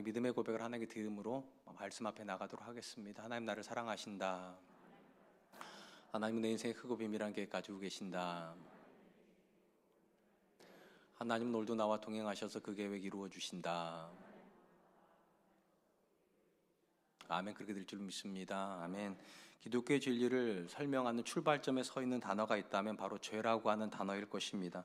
믿음의 고백을 하나님께 드림으로 말씀 앞에 나가도록 하겠습니다. 하나님 나를 사랑하신다. 하나님은 내 인생의 크고 비밀한 계획 가지고 계신다. 하나님은 오늘도 나와 동행하셔서 그 계획 이루어 주신다. 아멘. 그렇게 될 줄 믿습니다. 아멘. 기독교의 진리를 설명하는 출발점에 서 있는 단어가 있다면 바로 죄라고 하는 단어일 것입니다.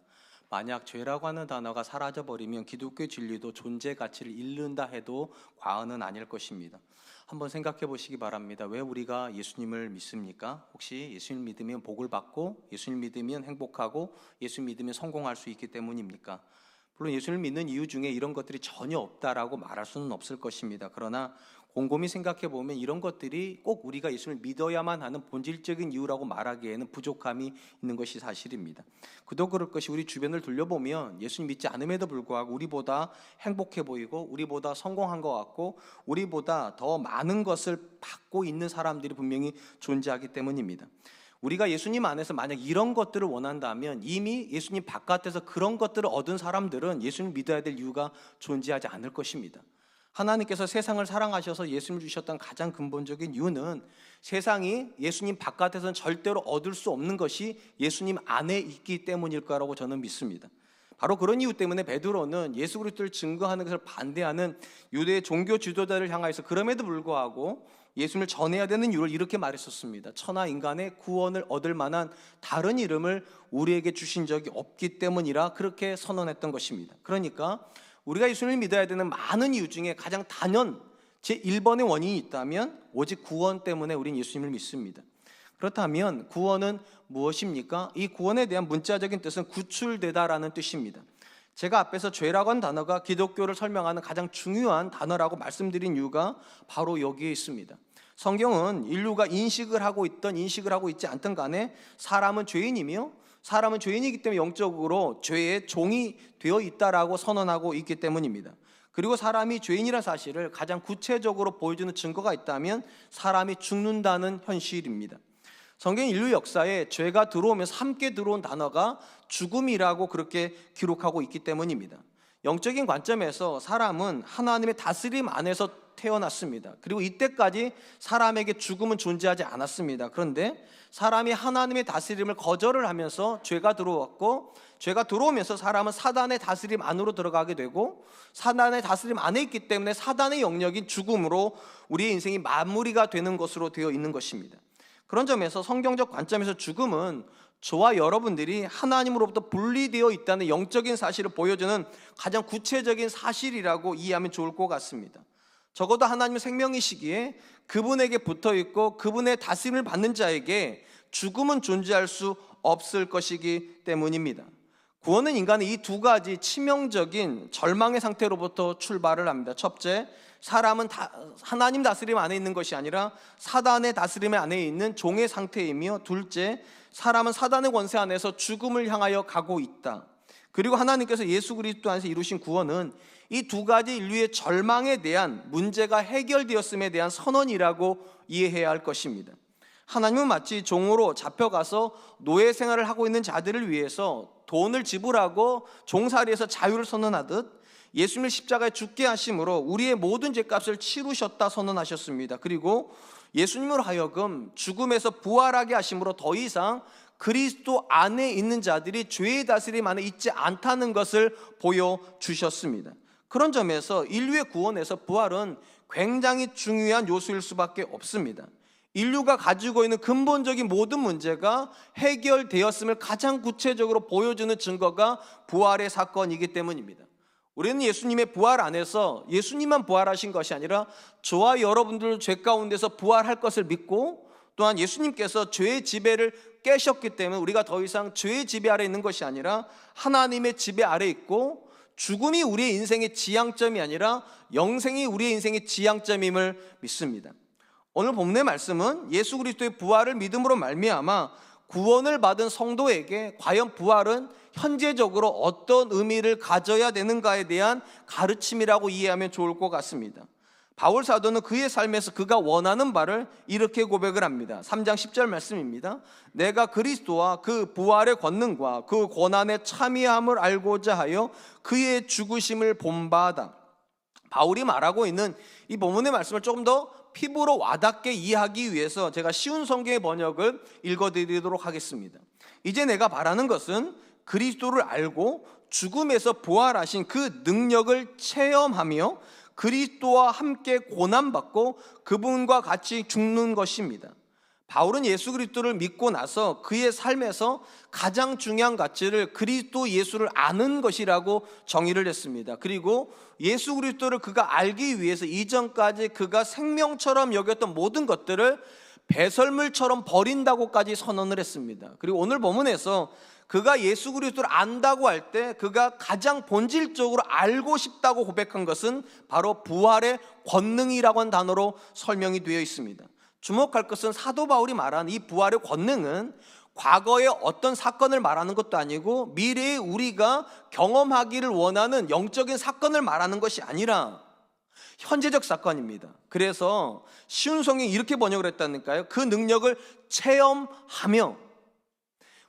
만약 죄라고 하는 단어가 사라져버리면 기독교의 진리도 존재 가치를 잃는다 해도 과언은 아닐 것입니다. 한번 생각해 보시기 바랍니다. 왜 우리가 예수님을 믿습니까? 혹시 예수님 믿으면 복을 받고 예수님 믿으면 행복하고 예수님 믿으면 성공할 수 있기 때문입니까? 물론 예수를 믿는 이유 중에 이런 것들이 전혀 없다라고 말할 수는 없을 것입니다. 그러나 곰곰이 생각해 보면 이런 것들이 꼭 우리가 예수를 믿어야만 하는 본질적인 이유라고 말하기에는 부족함이 있는 것이 사실입니다. 그도 그럴 것이 우리 주변을 둘러보면 예수님 믿지 않음에도 불구하고 우리보다 행복해 보이고 우리보다 성공한 것 같고 우리보다 더 많은 것을 받고 있는 사람들이 분명히 존재하기 때문입니다. 우리가 예수님 안에서 만약 이런 것들을 원한다면 이미 예수님 바깥에서 그런 것들을 얻은 사람들은 예수님을 믿어야 될 이유가 존재하지 않을 것입니다. 하나님께서 세상을 사랑하셔서 예수님을 주셨던 가장 근본적인 이유는 세상이 예수님 바깥에서는 절대로 얻을 수 없는 것이 예수님 안에 있기 때문일 거라고 저는 믿습니다. 바로 그런 이유 때문에 베드로는 예수 그리스도를 증거하는 것을 반대하는 유대 종교 지도자를 향하여서 그럼에도 불구하고 예수님을 전해야 되는 이유를 이렇게 말했었습니다. 천하 인간의 구원을 얻을 만한 다른 이름을 우리에게 주신 적이 없기 때문이라 그렇게 선언했던 것입니다. 그러니까 우리가 예수님을 믿어야 되는 많은 이유 중에 가장 단연 제1번의 원인이 있다면 오직 구원 때문에 우린 예수님을 믿습니다. 그렇다면 구원은 무엇입니까? 이 구원에 대한 문자적인 뜻은 구출되다라는 뜻입니다. 제가 앞에서 죄라고 하는 단어가 기독교를 설명하는 가장 중요한 단어라고 말씀드린 이유가 바로 여기에 있습니다. 성경은 인류가 인식을 하고 있지 않든 간에 사람은 죄인이며 사람은 죄인이기 때문에 영적으로 죄의 종이 되어 있다라고 선언하고 있기 때문입니다. 그리고 사람이 죄인이라는 사실을 가장 구체적으로 보여주는 증거가 있다면 사람이 죽는다는 현실입니다. 성경 인류 역사에 죄가 들어오면서 함께 들어온 단어가 죽음이라고 그렇게 기록하고 있기 때문입니다. 영적인 관점에서 사람은 하나님의 다스림 안에서 태어났습니다. 그리고 이때까지 사람에게 죽음은 존재하지 않았습니다. 그런데 사람이 하나님의 다스림을 거절을 하면서 죄가 들어왔고 죄가 들어오면서 사람은 사단의 다스림 안으로 들어가게 되고 사단의 다스림 안에 있기 때문에 사단의 영역인 죽음으로 우리의 인생이 마무리가 되는 것으로 되어 있는 것입니다. 그런 점에서 성경적 관점에서 죽음은 저와 여러분들이 하나님으로부터 분리되어 있다는 영적인 사실을 보여주는 가장 구체적인 사실이라고 이해하면 좋을 것 같습니다. 적어도 하나님의 생명이시기에 그분에게 붙어있고 그분의 다스림을 받는 자에게 죽음은 존재할 수 없을 것이기 때문입니다. 구원은 인간의 이 두 가지 치명적인 절망의 상태로부터 출발을 합니다. 첫째, 사람은 하나님 다스림 안에 있는 것이 아니라 사단의 다스림 안에 있는 종의 상태이며, 둘째, 사람은 사단의 권세 안에서 죽음을 향하여 가고 있다. 그리고 하나님께서 예수 그리스도 안에서 이루신 구원은 이 두 가지 인류의 절망에 대한 문제가 해결되었음에 대한 선언이라고 이해해야 할 것입니다. 하나님은 마치 종으로 잡혀가서 노예 생활을 하고 있는 자들을 위해서 돈을 지불하고 종살이에서 자유를 선언하듯 예수님을 십자가에 죽게 하심으로 우리의 모든 죄값을 치르셨다 선언하셨습니다. 그리고 예수님으로 하여금 죽음에서 부활하게 하심으로 더 이상 그리스도 안에 있는 자들이 죄의 다스림 안에 있지 않다는 것을 보여주셨습니다. 그런 점에서 인류의 구원에서 부활은 굉장히 중요한 요소일 수밖에 없습니다. 인류가 가지고 있는 근본적인 모든 문제가 해결되었음을 가장 구체적으로 보여주는 증거가 부활의 사건이기 때문입니다. 우리는 예수님의 부활 안에서 예수님만 부활하신 것이 아니라 저와 여러분들 죄 가운데서 부활할 것을 믿고 또한 예수님께서 죄의 지배를 깨셨기 때문에 우리가 더 이상 죄의 지배 아래 있는 것이 아니라 하나님의 지배 아래 있고 죽음이 우리의 인생의 지향점이 아니라 영생이 우리의 인생의 지향점임을 믿습니다. 오늘 본문의 말씀은 예수 그리스도의 부활을 믿음으로 말미암아 구원을 받은 성도에게 과연 부활은 현재적으로 어떤 의미를 가져야 되는가에 대한 가르침이라고 이해하면 좋을 것 같습니다. 바울 사도는 그의 삶에서 그가 원하는 바를 이렇게 고백을 합니다. 3장 10절 말씀입니다. 내가 그리스도와 그 부활의 권능과 그 고난의 참여함을 알고자 하여 그의 죽으심을 본바다. 바울이 말하고 있는 이 본문의 말씀을 조금 더 피부로 와닿게 이해하기 위해서 제가 쉬운 성경의 번역을 읽어드리도록 하겠습니다. 이제 내가 바라는 것은 그리스도를 알고 죽음에서 부활하신 그 능력을 체험하며 그리스도와 함께 고난받고 그분과 같이 죽는 것입니다. 바울은 예수 그리스도를 믿고 나서 그의 삶에서 가장 중요한 가치를 그리스도 예수를 아는 것이라고 정의를 했습니다. 그리고 예수 그리스도를 그가 알기 위해서 이전까지 그가 생명처럼 여겼던 모든 것들을 배설물처럼 버린다고까지 선언을 했습니다. 그리고 오늘 본문에서 그가 예수 그리스도를 안다고 할 때 그가 가장 본질적으로 알고 싶다고 고백한 것은 바로 부활의 권능이라고 하는 단어로 설명이 되어 있습니다. 주목할 것은 사도 바울이 말한 이 부활의 권능은 과거의 어떤 사건을 말하는 것도 아니고 미래에 우리가 경험하기를 원하는 영적인 사건을 말하는 것이 아니라 현재적 사건입니다. 그래서 쉬운 성경이 이렇게 번역을 했다니까요. 그 능력을 체험하며,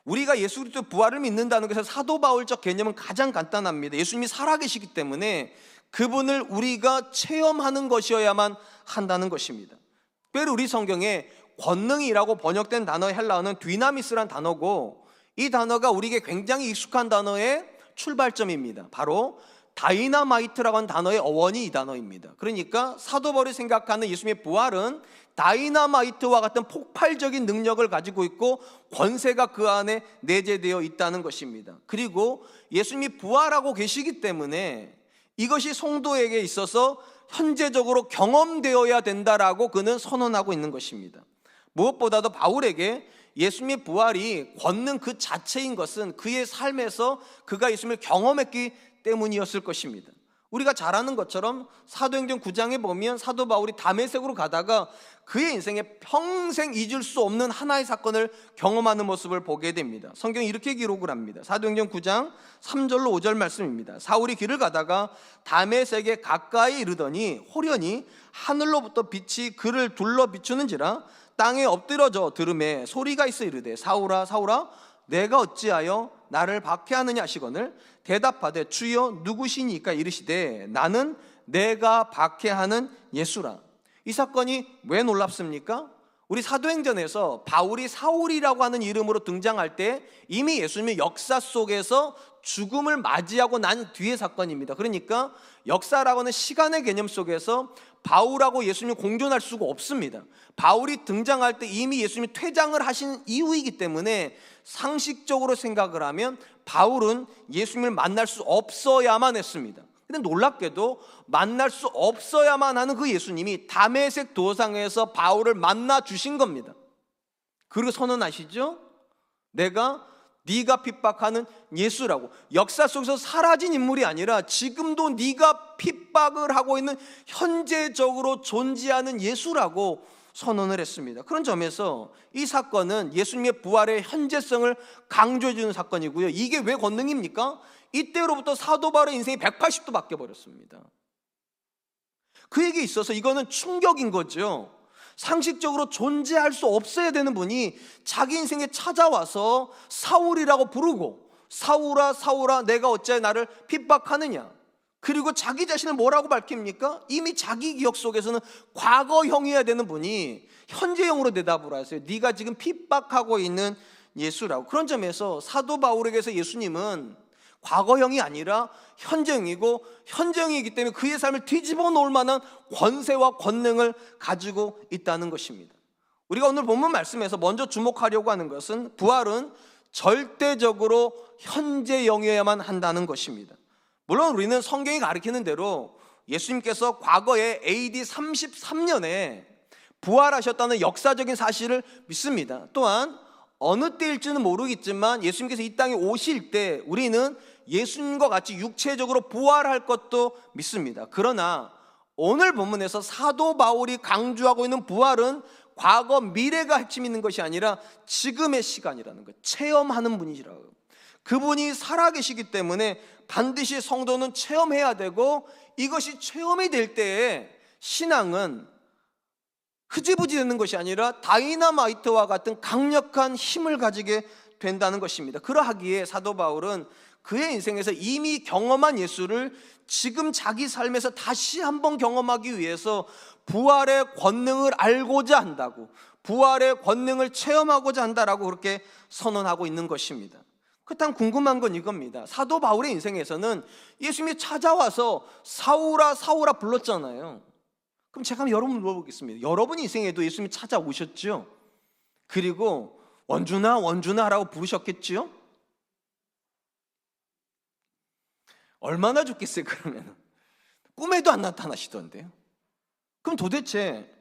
우리가 예수 그리스도의 부활을 믿는다는 것에서 사도 바울적 개념은 가장 간단합니다. 예수님이 살아계시기 때문에 그분을 우리가 체험하는 것이어야만 한다는 것입니다. 특별히 우리 성경에 권능이라고 번역된 단어의 헬라어는 디나미스란 단어고, 이 단어가 우리에게 굉장히 익숙한 단어의 출발점입니다. 바로 다이나마이트라고 하는 단어의 어원이 이 단어입니다. 그러니까 사도 바울이 생각하는 예수님의 부활은 다이나마이트와 같은 폭발적인 능력을 가지고 있고 권세가 그 안에 내재되어 있다는 것입니다. 그리고 예수님이 부활하고 계시기 때문에 이것이 성도에게 있어서 현재적으로 경험되어야 된다라고 그는 선언하고 있는 것입니다. 무엇보다도 바울에게 예수님의 부활이 권능 그 자체인 것은 그의 삶에서 그가 예수님을 경험했기 때문이었을 것입니다. 우리가 잘 아는 것처럼 사도행전 9장에 보면 사도 바울이 다메섹으로 가다가 그의 인생에 평생 잊을 수 없는 하나의 사건을 경험하는 모습을 보게 됩니다. 성경이 이렇게 기록을 합니다. 사도행전 9장 3절로 5절 말씀입니다. 사울이 길을 가다가 다메섹에 가까이 이르더니 호련히 하늘로부터 빛이 그를 둘러 비추는지라 땅에 엎드러져 들음에 소리가 있어 이르되 사울아 사울아 내가 어찌하여 나를 박해하느냐 하시거늘 대답하되 주여 누구시니까 이르시되 나는 내가 박해하는 예수라. 이 사건이 왜 놀랍습니까? 우리 사도행전에서 바울이 사울이라고 하는 이름으로 등장할 때 이미 예수님의 역사 속에서 죽음을 맞이하고 난 뒤의 사건입니다. 그러니까 역사라고 하는 시간의 개념 속에서 바울하고 예수님이 공존할 수가 없습니다. 바울이 등장할 때 이미 예수님이 퇴장을 하신 이후이기 때문에 상식적으로 생각을 하면 바울은 예수님을 만날 수 없어야만 했습니다. 근데 놀랍게도 만날 수 없어야만 하는 그 예수님이 다메섹 도상에서 바울을 만나 주신 겁니다. 그리고 선언하시죠? 네가 핍박하는 예수라고. 역사 속에서 사라진 인물이 아니라 지금도 네가 핍박을 하고 있는 현재적으로 존재하는 예수라고 선언을 했습니다. 그런 점에서 이 사건은 예수님의 부활의 현재성을 강조해 주는 사건이고요. 이게 왜 권능입니까? 이때로부터 사도 바울의 인생이 180도 바뀌어 버렸습니다. 그에게 있어서 이거는 충격인 거죠. 상식적으로 존재할 수 없어야 되는 분이 자기 인생에 찾아와서 사울이라고 부르고 사울아 사울아 내가 어찌하여 나를 핍박하느냐, 그리고 자기 자신을 뭐라고 밝힙니까? 이미 자기 기억 속에서는 과거형이어야 되는 분이 현재형으로 대답을 하세요. 네가 지금 핍박하고 있는 예수라고. 그런 점에서 사도 바울에게서 예수님은 과거형이 아니라 현재형이고, 현재형이기 때문에 그의 삶을 뒤집어 놓을 만한 권세와 권능을 가지고 있다는 것입니다. 우리가 오늘 본문 말씀에서 먼저 주목하려고 하는 것은 부활은 절대적으로 현재형이어야만 한다는 것입니다. 물론 우리는 성경이 가르치는 대로 예수님께서 과거에 AD 33년에 부활하셨다는 역사적인 사실을 믿습니다. 또한 어느 때일지는 모르겠지만 예수님께서 이 땅에 오실 때 우리는 예수님과 같이 육체적으로 부활할 것도 믿습니다. 그러나 오늘 본문에서 사도 바울이 강조하고 있는 부활은 과거 미래가 핵심 있는 것이 아니라 지금의 시간이라는 것, 체험하는 분이시라고. 그분이 살아계시기 때문에 반드시 성도는 체험해야 되고, 이것이 체험이 될 때에 신앙은 흐지부지 되는 것이 아니라 다이나마이트와 같은 강력한 힘을 가지게 된다는 것입니다. 그러하기에 사도 바울은 그의 인생에서 이미 경험한 예수를 지금 자기 삶에서 다시 한번 경험하기 위해서 부활의 권능을 알고자 한다고, 부활의 권능을 체험하고자 한다라고 그렇게 선언하고 있는 것입니다. 그렇다면 궁금한 건 이겁니다. 사도 바울의 인생에서는 예수님이 찾아와서 사울아 사울아 불렀잖아요. 그럼 제가 여러분 물어보겠습니다. 여러분 인생에도 예수님이 찾아오셨죠? 그리고 원준아 원준아 라고 부르셨겠지요? 얼마나 좋겠어요. 그러면 꿈에도 안 나타나시던데요. 그럼 도대체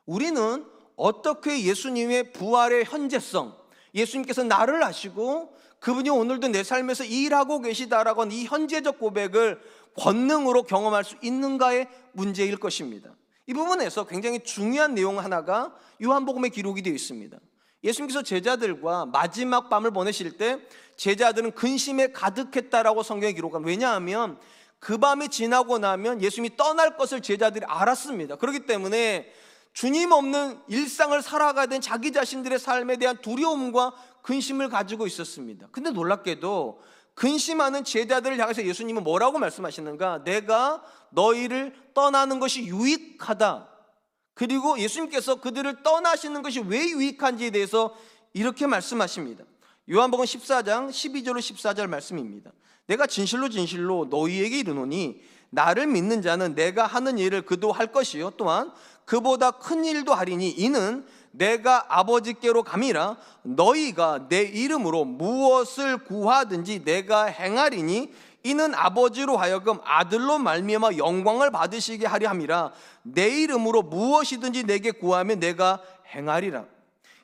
우리는 어떻게 예수님의 부활의 현재성, 예수님께서 나를 아시고 그분이 오늘도 내 삶에서 일하고 계시다라고 하는 이 현재적 고백을 권능으로 경험할 수 있는가의 문제일 것입니다. 이 부분에서 굉장히 중요한 내용 하나가 요한복음에 기록이 되어 있습니다. 예수님께서 제자들과 마지막 밤을 보내실 때 제자들은 근심에 가득했다라고 성경에 기록합니다. 왜냐하면 그 밤이 지나고 나면 예수님이 떠날 것을 제자들이 알았습니다. 그렇기 때문에 주님 없는 일상을 살아가야 된 자기 자신들의 삶에 대한 두려움과 근심을 가지고 있었습니다. 근데 놀랍게도 근심하는 제자들을 향해서 예수님은 뭐라고 말씀하시는가? 내가 너희를 떠나는 것이 유익하다. 그리고 예수님께서 그들을 떠나시는 것이 왜 유익한지에 대해서 이렇게 말씀하십니다. 요한복음 14장 12절로 14절 말씀입니다. 내가 진실로 진실로 너희에게 이르노니 나를 믿는 자는 내가 하는 일을 그도 할 것이요 또한 그보다 큰 일도 하리니 이는 내가 아버지께로 감이라. 너희가 내 이름으로 무엇을 구하든지 내가 행하리니 이는 아버지로 하여금 아들로 말미암아 영광을 받으시게 하려 함이라. 내 이름으로 무엇이든지 내게 구하면 내가 행하리라.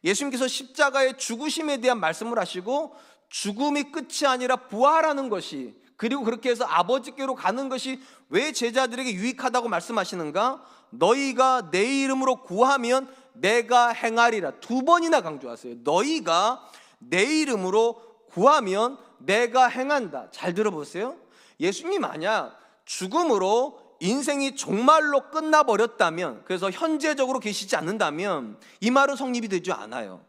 예수님께서 십자가의 죽으심에 대한 말씀을 하시고 죽음이 끝이 아니라 부활하는 것이, 그리고 그렇게 해서 아버지께로 가는 것이 왜 제자들에게 유익하다고 말씀하시는가? 너희가 내 이름으로 구하면 내가 행하리라. 두 번이나 강조하세요. 너희가 내 이름으로 구하면 내가 행한다. 잘 들어보세요. 예수님이 만약 죽음으로 인생이 종말로 끝나버렸다면, 그래서 현재적으로 계시지 않는다면 이 말은 성립이 되지 않아요.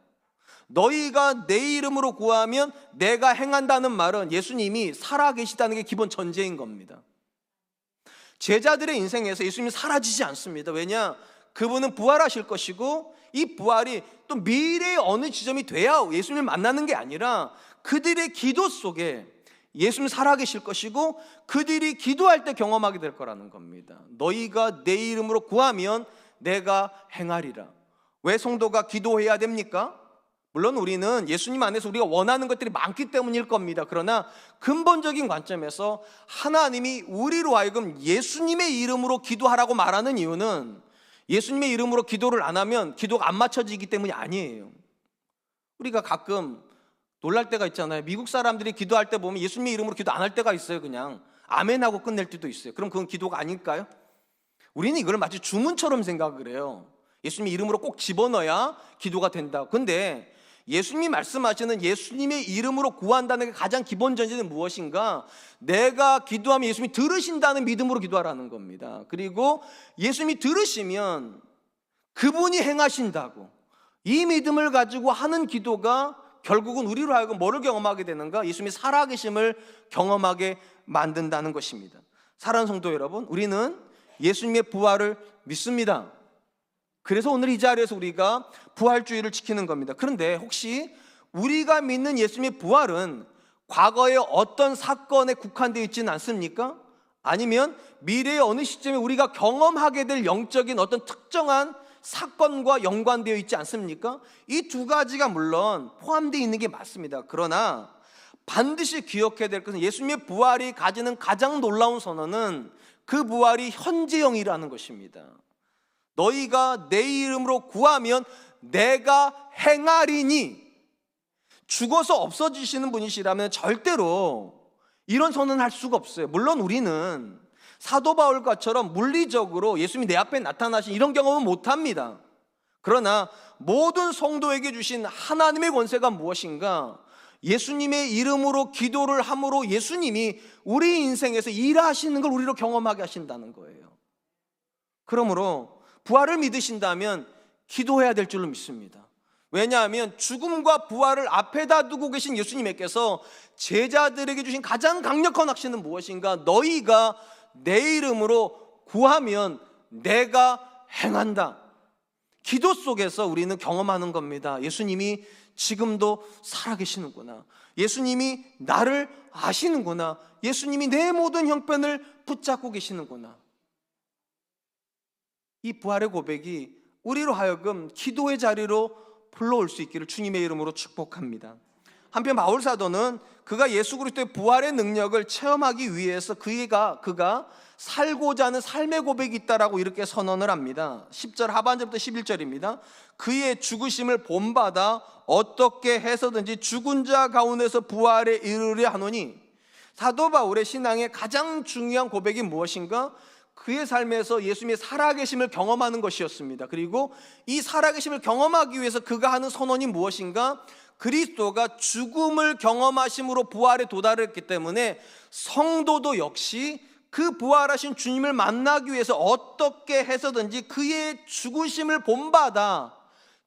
너희가 내 이름으로 구하면 내가 행한다는 말은 예수님이 살아계시다는 게 기본 전제인 겁니다. 제자들의 인생에서 예수님이 사라지지 않습니다. 왜냐? 그분은 부활하실 것이고 이 부활이 또 미래의 어느 지점이 돼야 예수님을 만나는 게 아니라 그들의 기도 속에 예수님 살아계실 것이고 그들이 기도할 때 경험하게 될 거라는 겁니다. 너희가 내 이름으로 구하면 내가 행하리라. 왜 성도가 기도해야 됩니까? 물론 우리는 예수님 안에서 우리가 원하는 것들이 많기 때문일 겁니다. 그러나 근본적인 관점에서 하나님이 우리로 하여금 예수님의 이름으로 기도하라고 말하는 이유는 예수님의 이름으로 기도를 안 하면 기도가 안 맞춰지기 때문이 아니에요. 우리가 가끔 놀랄 때가 있잖아요. 미국 사람들이 기도할 때 보면 예수님의 이름으로 기도 안 할 때가 있어요. 그냥 아멘하고 끝낼 때도 있어요. 그럼 그건 기도가 아닐까요? 우리는 이걸 마치 주문처럼 생각을 해요. 예수님의 이름으로 꼭 집어넣어야 기도가 된다. 근데 예수님이 말씀하시는 예수님의 이름으로 구한다는 게 가장 기본 전제는 무엇인가? 내가 기도하면 예수님이 들으신다는 믿음으로 기도하라는 겁니다. 그리고 예수님이 들으시면 그분이 행하신다고, 이 믿음을 가지고 하는 기도가 결국은 우리로 하여금 뭐를 경험하게 되는가? 예수님이 살아계심을 경험하게 만든다는 것입니다. 사랑하는 성도 여러분, 우리는 예수님의 부활을 믿습니다. 그래서 오늘 이 자리에서 우리가 부활주의를 지키는 겁니다. 그런데 혹시 우리가 믿는 예수님의 부활은 과거의 어떤 사건에 국한되어 있지는 않습니까? 아니면 미래의 어느 시점에 우리가 경험하게 될 영적인 어떤 특정한 사건과 연관되어 있지 않습니까? 이 두 가지가 물론 포함되어 있는 게 맞습니다. 그러나 반드시 기억해야 될 것은 예수님의 부활이 가지는 가장 놀라운 선언은 그 부활이 현재형이라는 것입니다. 너희가 내 이름으로 구하면 내가 행하리니. 죽어서 없어지시는 분이시라면 절대로 이런 선언을 할 수가 없어요. 물론 우리는 사도 바울과처럼 물리적으로 예수님이 내 앞에 나타나신 이런 경험은 못합니다. 그러나 모든 성도에게 주신 하나님의 권세가 무엇인가? 예수님의 이름으로 기도를 함으로 예수님이 우리 인생에서 일하시는 걸 우리로 경험하게 하신다는 거예요. 그러므로 부활을 믿으신다면 기도해야 될 줄로 믿습니다. 왜냐하면 죽음과 부활을 앞에다 두고 계신 예수님께서 제자들에게 주신 가장 강력한 확신은 무엇인가? 너희가 내 이름으로 구하면 내가 행한다. 기도 속에서 우리는 경험하는 겁니다. 예수님이 지금도 살아계시는구나. 예수님이 나를 아시는구나. 예수님이 내 모든 형편을 붙잡고 계시는구나. 이 부활의 고백이 우리로 하여금 기도의 자리로 불러올 수 있기를 주님의 이름으로 축복합니다. 한편 바울 사도는 그가 예수 그리스도의 부활의 능력을 체험하기 위해서 그가 살고자 하는 삶의 고백이 있다라고 이렇게 선언을 합니다. 10절 하반절부터 11절입니다. 그의 죽으심을 본받아 어떻게 해서든지 죽은 자 가운데서 부활에 이르려 하노니, 사도 바울의 신앙의 가장 중요한 고백이 무엇인가? 그의 삶에서 예수님의 살아계심을 경험하는 것이었습니다. 그리고 이 살아계심을 경험하기 위해서 그가 하는 선언이 무엇인가? 그리스도가 죽음을 경험하심으로 부활에 도달했기 때문에 성도도 역시 그 부활하신 주님을 만나기 위해서 어떻게 해서든지 그의 죽으심을 본받아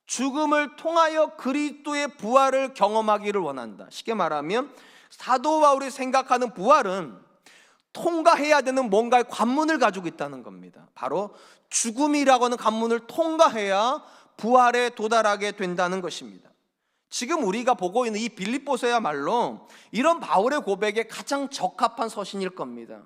죽음을 통하여 그리스도의 부활을 경험하기를 원한다. 쉽게 말하면 사도 바울이 생각하는 부활은 통과해야 되는 뭔가의 관문을 가지고 있다는 겁니다. 바로 죽음이라고 하는 관문을 통과해야 부활에 도달하게 된다는 것입니다. 지금 우리가 보고 있는 이 빌립보서야말로 이런 바울의 고백에 가장 적합한 서신일 겁니다.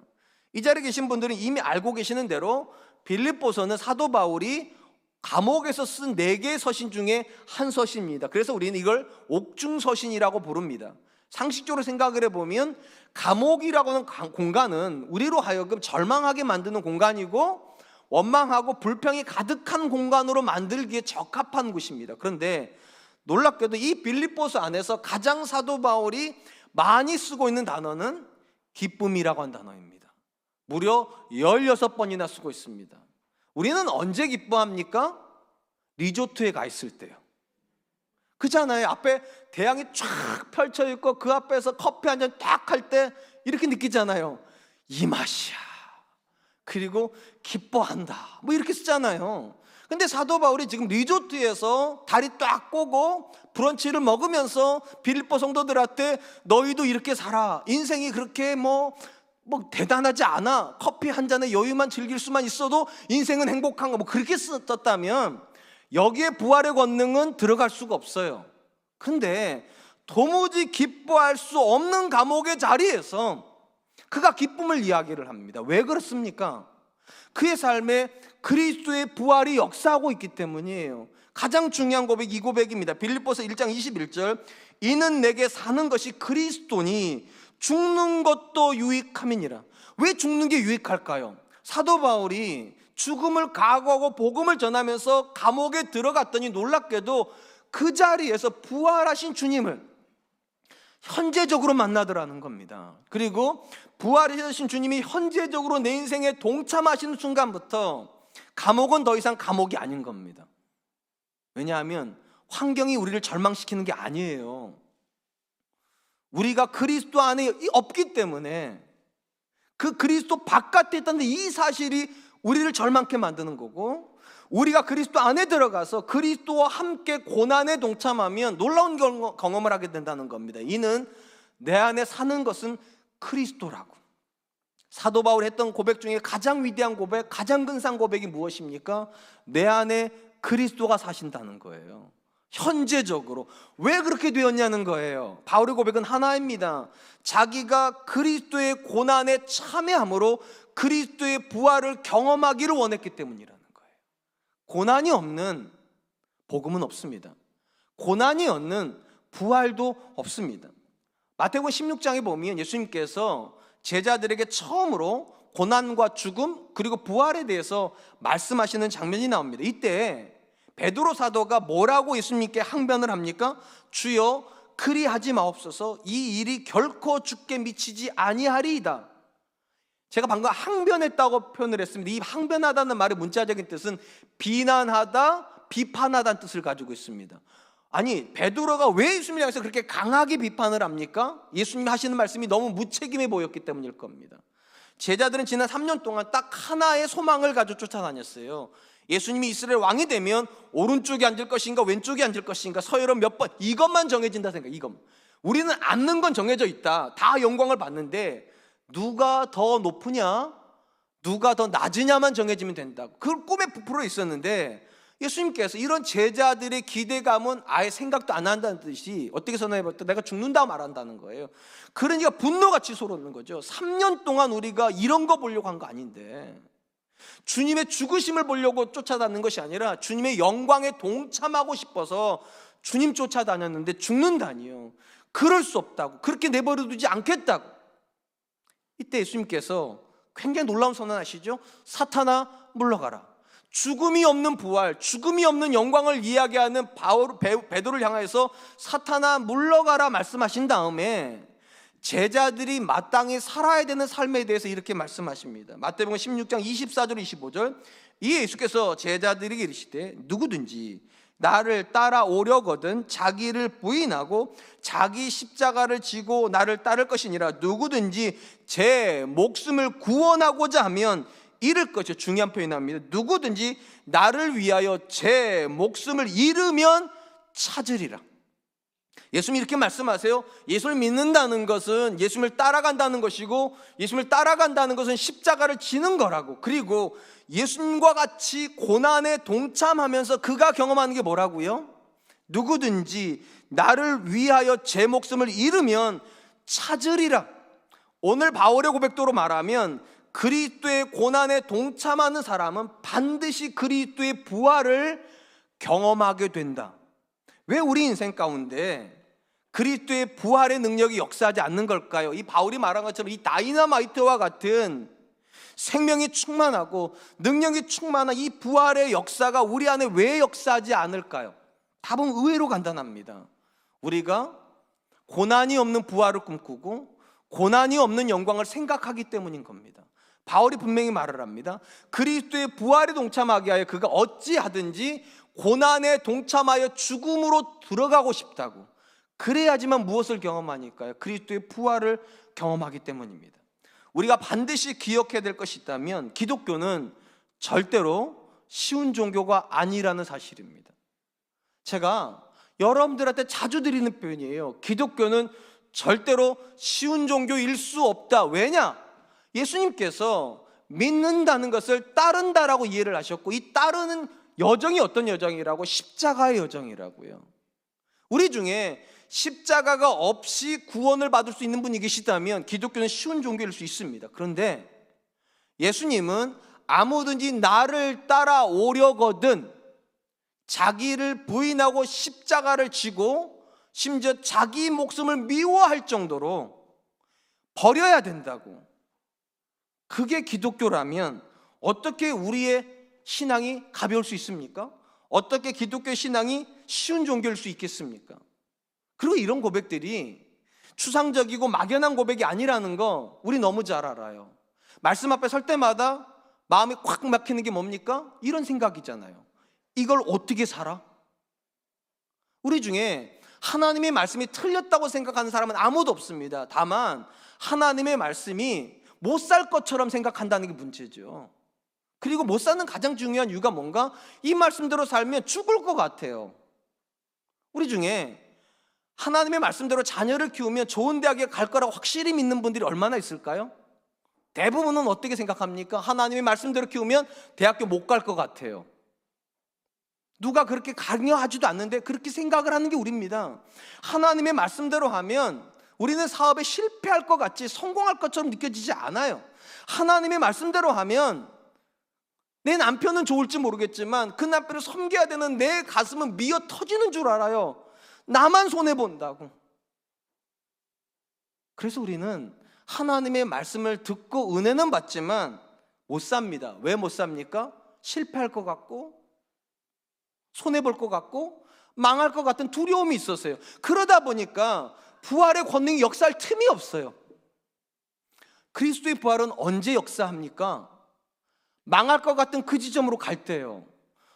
이 자리에 계신 분들은 이미 알고 계시는 대로 빌립보서는 사도 바울이 감옥에서 쓴 4개의 서신 중에 한 서신입니다. 그래서 우리는 이걸 옥중서신이라고 부릅니다. 상식적으로 생각을 해보면 감옥이라고 하는 공간은 우리로 하여금 절망하게 만드는 공간이고 원망하고 불평이 가득한 공간으로 만들기에 적합한 곳입니다. 그런데 놀랍게도 이 빌립보서 안에서 가장 사도 바울이 많이 쓰고 있는 단어는 기쁨이라고 하는 단어입니다. 무려 16번이나 쓰고 있습니다. 우리는 언제 기뻐합니까? 리조트에 가 있을 때요. 그잖아요. 앞에 대양이 쫙 펼쳐 있고 그 앞에서 커피 한 잔 딱 할 때 이렇게 느끼잖아요. 이 맛이야. 그리고 기뻐한다. 뭐 이렇게 쓰잖아요. 근데 사도 바울이 지금 리조트에서 다리 딱 꼬고 브런치를 먹으면서 빌립보 성도들한테 너희도 이렇게 살아. 인생이 그렇게 뭐 대단하지 않아. 커피 한 잔의 여유만 즐길 수만 있어도 인생은 행복한 거. 뭐 그렇게 썼다면 여기에 부활의 권능은 들어갈 수가 없어요. 근데 도무지 기뻐할 수 없는 감옥의 자리에서 그가 기쁨을 이야기를 합니다. 왜 그렇습니까? 그의 삶에 그리스도의 부활이 역사하고 있기 때문이에요. 가장 중요한 고백이 이 고백입니다. 빌립보서 1장 21절 이는 내게 사는 것이 그리스도니 죽는 것도 유익함이니라. 왜 죽는 게 유익할까요? 사도 바울이 죽음을 각오하고 복음을 전하면서 감옥에 들어갔더니 놀랍게도 그 자리에서 부활하신 주님을 현재적으로 만나더라는 겁니다. 그리고 부활하신 주님이 현재적으로 내 인생에 동참하시는 순간부터 감옥은 더 이상 감옥이 아닌 겁니다. 왜냐하면 환경이 우리를 절망시키는 게 아니에요. 우리가 그리스도 안에 없기 때문에 그 그리스도 바깥에 있다는 이 사실이 우리를 절망케 만드는 거고, 우리가 그리스도 안에 들어가서 그리스도와 함께 고난에 동참하면 놀라운 경험을 하게 된다는 겁니다. 이는 내 안에 사는 것은 그리스도라고. 사도 바울이 했던 고백 중에 가장 위대한 고백, 가장 근사한 고백이 무엇입니까? 내 안에 그리스도가 사신다는 거예요. 현재적으로. 왜 그렇게 되었냐는 거예요. 바울의 고백은 하나입니다. 자기가 그리스도의 고난에 참여함으로 그리스도의 부활을 경험하기를 원했기 때문이라는 거예요. 고난이 없는 복음은 없습니다. 고난이 없는 부활도 없습니다. 마태복음 16장에 보면 예수님께서 제자들에게 처음으로 고난과 죽음 그리고 부활에 대해서 말씀하시는 장면이 나옵니다. 이때 베드로 사도가 뭐라고 예수님께 항변을 합니까? 주여 그리하지 마옵소서. 이 일이 결코 주께 미치지 아니하리이다. 제가 방금 항변했다고 표현을 했습니다. 이 항변하다는 말의 문자적인 뜻은 비난하다, 비판하다는 뜻을 가지고 있습니다. 아니, 베드로가 왜 예수님을 향해서 그렇게 강하게 비판을 합니까? 예수님이 하시는 말씀이 너무 무책임해 보였기 때문일 겁니다. 제자들은 지난 3년 동안 딱 하나의 소망을 가지고 쫓아다녔어요. 예수님이 이스라엘 왕이 되면 오른쪽에 앉을 것인가 왼쪽에 앉을 것인가 서열은 몇 번, 이것만 정해진다 생각. 이것. 우리는 앉는 건 정해져 있다. 다 영광을 받는데 누가 더 높으냐, 누가 더 낮으냐만 정해지면 된다고. 그걸 꿈에 부풀어 있었는데 예수님께서 이런 제자들의 기대감은 아예 생각도 안 한다는 듯이 어떻게 선언해봤다? 내가 죽는다 말한다는 거예요. 그러니까 분노가 치솟는 거죠. 3년 동안 우리가 이런 거 보려고 한 거 아닌데, 주님의 죽으심을 보려고 쫓아다니는 것이 아니라 주님의 영광에 동참하고 싶어서 주님 쫓아다녔는데 죽는다니요. 그럴 수 없다고, 그렇게 내버려두지 않겠다고. 이때 예수님께서 굉장히 놀라운 선언하시죠. 사탄아 물러가라. 죽음이 없는 부활, 죽음이 없는 영광을 이야기하는 베드로를 향해서 사탄아 물러가라 말씀하신 다음에 제자들이 마땅히 살아야 되는 삶에 대해서 이렇게 말씀하십니다. 마태복음 16장 24절 25절. 이에 예수께서 제자들에게 이르시되 누구든지 나를 따라오려거든 자기를 부인하고 자기 십자가를 지고 나를 따를 것이니라. 누구든지 제 목숨을 구원하고자 하면 잃을 것이요. 중요한 표현이 나옵니다. 누구든지 나를 위하여 제 목숨을 잃으면 찾으리라. 예수님이 이렇게 말씀하세요. 예수를 믿는다는 것은 예수님을 따라간다는 것이고, 예수님을 따라간다는 것은 십자가를 지는 거라고. 그리고 예수님과 같이 고난에 동참하면서 그가 경험하는 게 뭐라고요? 누구든지 나를 위하여 제 목숨을 잃으면 찾으리라. 오늘 바울의 고백도로 말하면 그리스도의 고난에 동참하는 사람은 반드시 그리스도의 부활을 경험하게 된다. 왜 우리 인생 가운데 그리스도의 부활의 능력이 역사하지 않는 걸까요? 이 바울이 말한 것처럼 이 다이너마이트와 같은 생명이 충만하고 능력이 충만한 이 부활의 역사가 우리 안에 왜 역사하지 않을까요? 답은 의외로 간단합니다. 우리가 고난이 없는 부활을 꿈꾸고 고난이 없는 영광을 생각하기 때문인 겁니다. 바울이 분명히 말을 합니다. 그리스도의 부활에 동참하게 하여 그가 어찌하든지 고난에 동참하여 죽음으로 들어가고 싶다고. 그래야지만 무엇을 경험하니까요? 그리스도의 부활을 경험하기 때문입니다. 우리가 반드시 기억해야 될 것이 있다면 기독교는 절대로 쉬운 종교가 아니라는 사실입니다. 제가 여러분들한테 자주 드리는 표현이에요. 기독교는 절대로 쉬운 종교일 수 없다. 왜냐? 예수님께서 믿는다는 것을 따른다라고 이해를 하셨고, 이 따르는 여정이 어떤 여정이라고? 십자가의 여정이라고요. 우리 중에 십자가가 없이 구원을 받을 수 있는 분이 계시다면 기독교는 쉬운 종교일 수 있습니다. 그런데 예수님은 아무든지 나를 따라오려거든 자기를 부인하고 십자가를 지고 심지어 자기 목숨을 미워할 정도로 버려야 된다고. 그게 기독교라면 어떻게 우리의 신앙이 가벼울 수 있습니까? 어떻게 기독교의 신앙이 쉬운 종교일 수 있겠습니까? 그리고 이런 고백들이 추상적이고 막연한 고백이 아니라는 거 우리 너무 잘 알아요. 말씀 앞에 설 때마다 마음이 꽉 막히는 게 뭡니까? 이런 생각이잖아요. 이걸 어떻게 살아? 우리 중에 하나님의 말씀이 틀렸다고 생각하는 사람은 아무도 없습니다. 다만 하나님의 말씀이 못 살 것처럼 생각한다는 게 문제죠. 그리고 못 사는 가장 중요한 이유가 뭔가? 이 말씀대로 살면 죽을 것 같아요. 우리 중에 하나님의 말씀대로 자녀를 키우면 좋은 대학에 갈 거라고 확실히 믿는 분들이 얼마나 있을까요? 대부분은 어떻게 생각합니까? 하나님의 말씀대로 키우면 대학교 못 갈 것 같아요. 누가 그렇게 강요하지도 않는데 그렇게 생각을 하는 게 우리입니다. 하나님의 말씀대로 하면 우리는 사업에 실패할 것 같지 성공할 것처럼 느껴지지 않아요. 하나님의 말씀대로 하면 내 남편은 좋을지 모르겠지만 그 남편을 섬겨야 되는 내 가슴은 미어 터지는 줄 알아요. 나만 손해본다고. 그래서 우리는 하나님의 말씀을 듣고 은혜는 받지만 못 삽니다. 왜 못 삽니까? 실패할 것 같고 손해볼 것 같고 망할 것 같은 두려움이 있었어요. 그러다 보니까 부활의 권능이 역사할 틈이 없어요. 그리스도의 부활은 언제 역사합니까? 망할 것 같은 그 지점으로 갈 때요.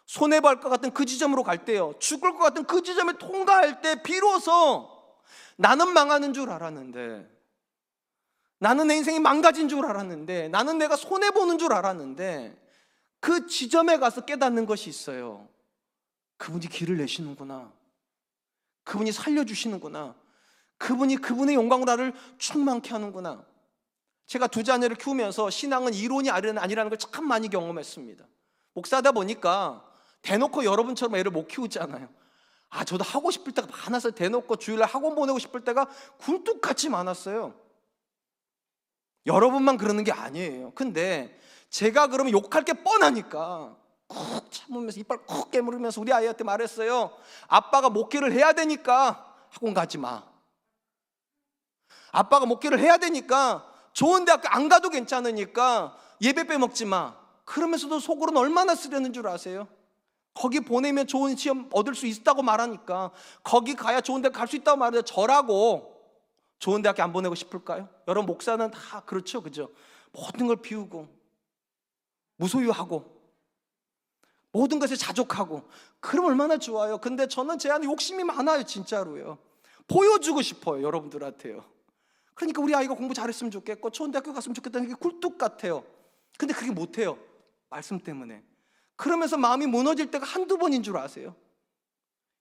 손해볼 것 같은 그 지점으로 갈 때요. 죽을 것 같은 그 지점을 통과할 때 비로소 나는 망하는 줄 알았는데, 나는 내 인생이 망가진 줄 알았는데, 나는 내가 손해보는 줄 알았는데, 그 지점에 가서 깨닫는 것이 있어요. 그분이 길을 내시는구나. 그분이 살려주시는구나. 그분이 그분의 영광으로 나를 충만케 하는구나. 제가 두 자녀를 키우면서 신앙은 이론이 아니라는 걸 참 많이 경험했습니다. 목사다 보니까 대놓고 여러분처럼 애를 못 키우잖아요. 저도 하고 싶을 때가 많아서 대놓고 주일날 학원 보내고 싶을 때가 굴뚝같이 많았어요. 여러분만 그러는 게 아니에요. 근데 제가 그러면 욕할 게 뻔하니까 쿡 참으면서 이빨 쿡 깨물으면서 우리 아이한테 말했어요. 아빠가 목회를 해야 되니까 학원 가지 마. 아빠가 목회를 해야 되니까 좋은 대학교 안 가도 괜찮으니까 예배 빼먹지 마. 그러면서도 속으로는 얼마나 쓰려는 줄 아세요? 거기 보내면 좋은 시험 얻을 수 있다고 말하니까 거기 가야 좋은 대학 갈 수 있다고 말해요. 저라고 좋은 대학교 안 보내고 싶을까요? 여러분 목사는 다 그렇죠, 그죠? 모든 걸 비우고 무소유하고 모든 것에 자족하고 그럼 얼마나 좋아요. 근데 저는 제 안에 욕심이 많아요, 진짜로요. 보여주고 싶어요, 여러분들한테요. 그러니까 우리 아이가 공부 잘했으면 좋겠고 좋은 대학교 갔으면 좋겠다는 게 굴뚝 같아요. 근데 그게 못해요, 말씀 때문에. 그러면서 마음이 무너질 때가 한두 번인 줄 아세요?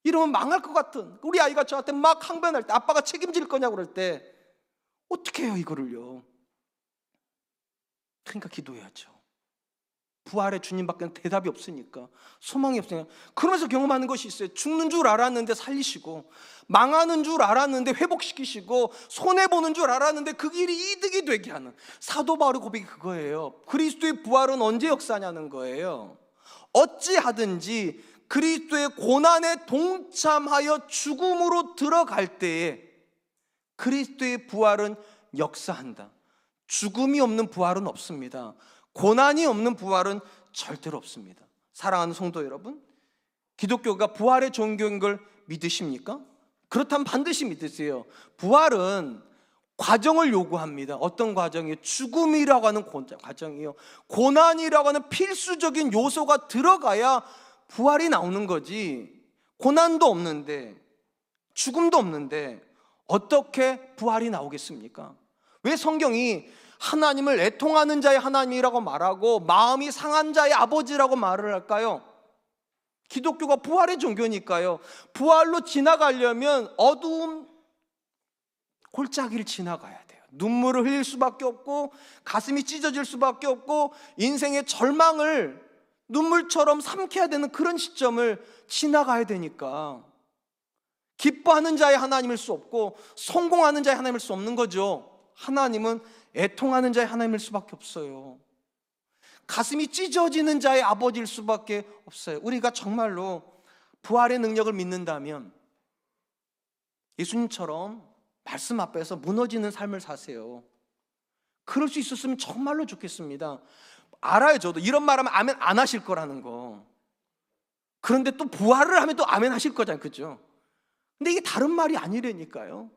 이러면 망할 것 같은, 우리 아이가 저한테 막 항변할 때 아빠가 책임질 거냐고 그럴 때 어떻게 해요 이거를요? 그러니까 기도해야죠. 부활의 주님밖에 대답이 없으니까, 소망이 없으니까. 그러면서 경험하는 것이 있어요. 죽는 줄 알았는데 살리시고, 망하는 줄 알았는데 회복시키시고, 손해보는 줄 알았는데 그 길이 이득이 되게 하는, 사도 바울의 고백이 그거예요. 그리스도의 부활은 언제 역사냐는 거예요. 어찌하든지 그리스도의 고난에 동참하여 죽음으로 들어갈 때에 그리스도의 부활은 역사한다. 죽음이 없는 부활은 없습니다. 고난이 없는 부활은 절대로 없습니다. 사랑하는 성도 여러분, 기독교가 부활의 종교인 걸 믿으십니까? 그렇다면 반드시 믿으세요. 부활은 과정을 요구합니다. 어떤 과정이요? 죽음이라고 하는 과정이요. 고난이라고 하는 필수적인 요소가 들어가야 부활이 나오는 거지. 고난도 없는데, 죽음도 없는데 어떻게 부활이 나오겠습니까? 왜 성경이 하나님을 애통하는 자의 하나님이라고 말하고 마음이 상한 자의 아버지라고 말을 할까요? 기독교가 부활의 종교니까요. 부활로 지나가려면 어두운 골짜기를 지나가야 돼요. 눈물을 흘릴 수밖에 없고 가슴이 찢어질 수밖에 없고 인생의 절망을 눈물처럼 삼켜야 되는 그런 시점을 지나가야 되니까 기뻐하는 자의 하나님일 수 없고 성공하는 자의 하나님일 수 없는 거죠. 하나님은 애통하는 자의 하나님일 수밖에 없어요. 가슴이 찢어지는 자의 아버지일 수밖에 없어요. 우리가 정말로 부활의 능력을 믿는다면 예수님처럼 말씀 앞에서 무너지는 삶을 사세요. 그럴 수 있었으면 정말로 좋겠습니다. 알아요, 저도 이런 말하면 아멘 안 하실 거라는 거. 그런데 또 부활을 하면 또 아멘 하실 거잖아요, 그죠? 근데 이게 다른 말이 아니라니까요.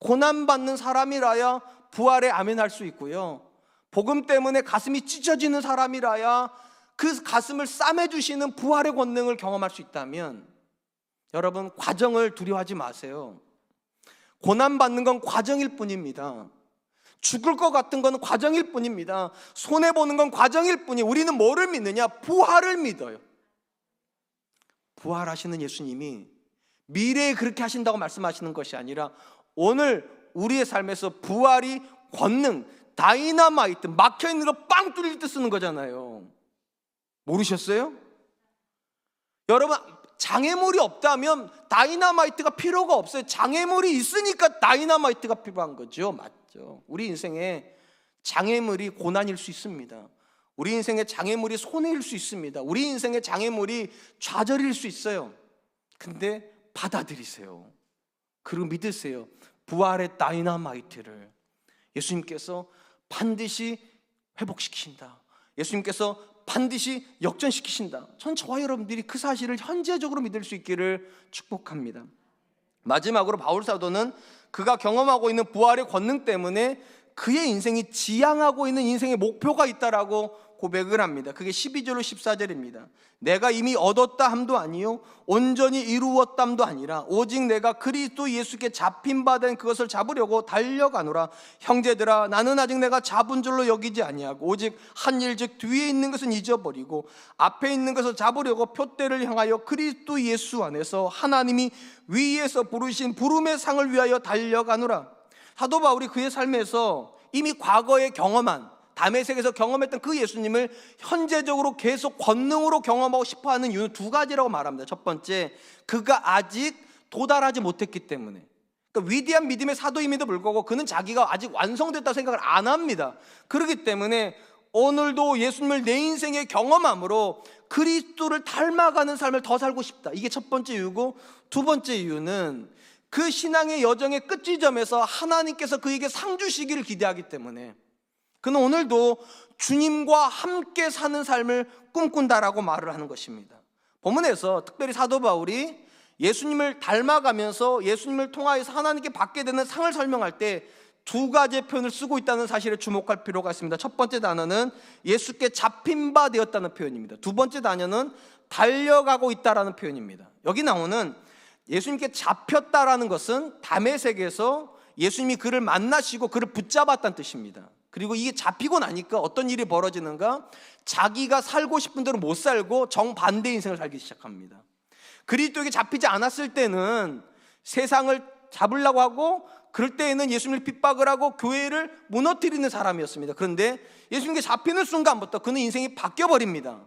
고난받는 사람이라야 부활에 아멘할 수 있고요, 복음 때문에 가슴이 찢어지는 사람이라야 그 가슴을 싸매주시는 부활의 권능을 경험할 수 있다면, 여러분 과정을 두려워하지 마세요. 고난받는 건 과정일 뿐입니다. 죽을 것 같은 건 과정일 뿐입니다. 손해보는 건 과정일 뿐이에요. 우리는 뭐를 믿느냐? 부활을 믿어요. 부활하시는 예수님이 미래에 그렇게 하신다고 말씀하시는 것이 아니라 오늘 우리의 삶에서 부활이 권능, 다이나마이트, 막혀있는 거 빵 뚫릴 때 쓰는 거잖아요. 모르셨어요? 여러분 장애물이 없다면 다이나마이트가 필요가 없어요. 장애물이 있으니까 다이나마이트가 필요한 거죠. 맞죠? 우리 인생에 장애물이 고난일 수 있습니다. 우리 인생의 장애물이 손해일 수 있습니다. 우리 인생의 장애물이 좌절일 수 있어요. 근데 받아들이세요. 그리고 믿으세요. 부활의 다이나마이트를 예수님께서 반드시 회복시키신다. 예수님께서 반드시 역전시키신다. 전 저와 여러분들이 그 사실을 현재적으로 믿을 수 있기를 축복합니다. 마지막으로 바울 사도는 그가 경험하고 있는 부활의 권능 때문에 그의 인생이 지향하고 있는 인생의 목표가 있다라고 고백을 합니다. 그게 12절로 14절입니다. 내가 이미 얻었다 함도 아니요 온전히 이루었다 함도 아니라 오직 내가 그리스도 예수께 잡힌 바 된 그것을 잡으려고 달려가노라. 형제들아 나는 아직 내가 잡은 줄로 여기지 아니하고 오직 한 일 즉 뒤에 있는 것은 잊어버리고 앞에 있는 것을 잡으려고 표대를 향하여 그리스도 예수 안에서 하나님이 위에서 부르신 부름의 상을 위하여 달려가노라. 사도 바울이 그의 삶에서 이미 과거에 경험한 다메섹에서 경험했던 그 예수님을 현재적으로 계속 권능으로 경험하고 싶어하는 이유는 두 가지라고 말합니다. 첫 번째, 그가 아직 도달하지 못했기 때문에. 그러니까 위대한 믿음의 사도임에도 불구하고 그는 자기가 아직 완성됐다고 생각을 안 합니다. 그렇기 때문에 오늘도 예수님을 내 인생에 경험함으로 그리스도를 닮아가는 삶을 더 살고 싶다. 이게 첫 번째 이유고, 두 번째 이유는 그 신앙의 여정의 끝 지점에서 하나님께서 그에게 상 주시기를 기대하기 때문에 그는 오늘도 주님과 함께 사는 삶을 꿈꾼다라고 말을 하는 것입니다. 본문에서 특별히 사도 바울이 예수님을 닮아가면서 예수님을 통하여서 하나님께 받게 되는 상을 설명할 때 두 가지의 표현을 쓰고 있다는 사실에 주목할 필요가 있습니다. 첫 번째 단어는 예수께 잡힌 바 되었다는 표현입니다. 두 번째 단어는 달려가고 있다라는 표현입니다. 여기 나오는 예수님께 잡혔다라는 것은 다메섹에서 예수님이 그를 만나시고 그를 붙잡았다는 뜻입니다. 그리고 이게 잡히고 나니까 어떤 일이 벌어지는가? 자기가 살고 싶은 대로 못 살고 정반대 인생을 살기 시작합니다. 그리스도에게 잡히지 않았을 때는 세상을 잡으려고 하고 그럴 때에는 예수님을 핍박을 하고 교회를 무너뜨리는 사람이었습니다. 그런데 예수님께 잡히는 순간부터 그는 인생이 바뀌어버립니다.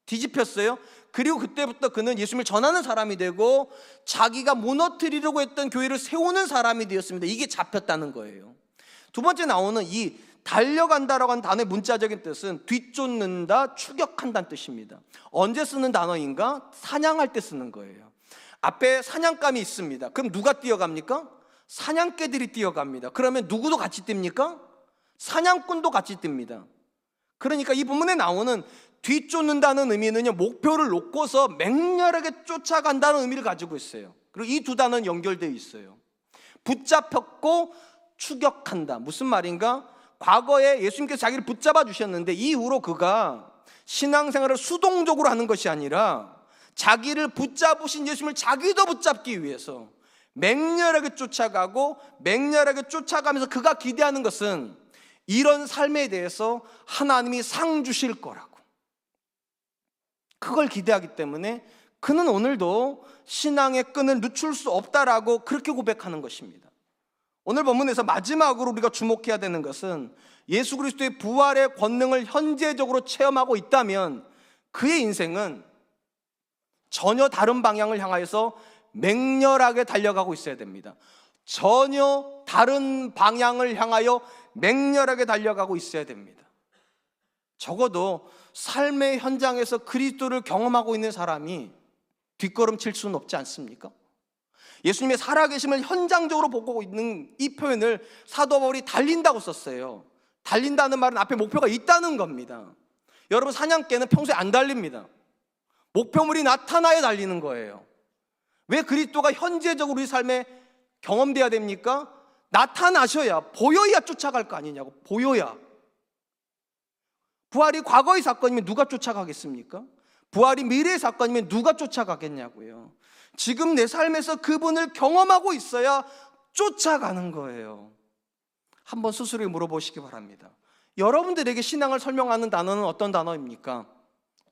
뒤집혔어요. 그리고 그때부터 그는 예수님을 전하는 사람이 되고 자기가 무너뜨리려고 했던 교회를 세우는 사람이 되었습니다. 이게 잡혔다는 거예요. 두 번째 나오는 이 달려간다라고 하는 단어의 문자적인 뜻은 뒤쫓는다, 추격한다는 뜻입니다. 언제 쓰는 단어인가? 사냥할 때 쓰는 거예요. 앞에 사냥감이 있습니다. 그럼 누가 뛰어갑니까? 사냥개들이 뛰어갑니다. 그러면 누구도 같이 뜁니까? 사냥꾼도 같이 뜁니다. 그러니까 이 본문에 나오는 뒤쫓는다는 의미는요, 목표를 놓고서 맹렬하게 쫓아간다는 의미를 가지고 있어요. 그리고 이 두 단어는 연결되어 있어요. 붙잡혔고 추격한다. 무슨 말인가? 과거에 예수님께서 자기를 붙잡아 주셨는데 이후로 그가 신앙생활을 수동적으로 하는 것이 아니라 자기를 붙잡으신 예수님을 자기도 붙잡기 위해서 맹렬하게 쫓아가고 맹렬하게 쫓아가면서 그가 기대하는 것은 이런 삶에 대해서 하나님이 상 주실 거라고, 그걸 기대하기 때문에 그는 오늘도 신앙의 끈을 늦출 수 없다라고 그렇게 고백하는 것입니다. 오늘 본문에서 마지막으로 우리가 주목해야 되는 것은 예수 그리스도의 부활의 권능을 현재적으로 체험하고 있다면 그의 인생은 전혀 다른 방향을 향하여서 맹렬하게 달려가고 있어야 됩니다. 전혀 다른 방향을 향하여 맹렬하게 달려가고 있어야 됩니다. 적어도 삶의 현장에서 그리스도를 경험하고 있는 사람이 뒷걸음칠 수는 없지 않습니까? 예수님의 살아계심을 현장적으로 보고 있는 이 표현을 사도 바울이 달린다고 썼어요. 달린다는 말은 앞에 목표가 있다는 겁니다. 여러분, 사냥개는 평소에 안 달립니다. 목표물이 나타나야 달리는 거예요. 왜 그리스도가 현재적으로 우리 삶에 경험돼야 됩니까? 나타나셔야, 보여야 쫓아갈 거 아니냐고. 보여야. 부활이 과거의 사건이면 누가 쫓아가겠습니까? 부활이 미래의 사건이면 누가 쫓아가겠냐고요. 지금 내 삶에서 그분을 경험하고 있어야 쫓아가는 거예요. 한번 스스로에게 물어보시기 바랍니다. 여러분들에게 신앙을 설명하는 단어는 어떤 단어입니까?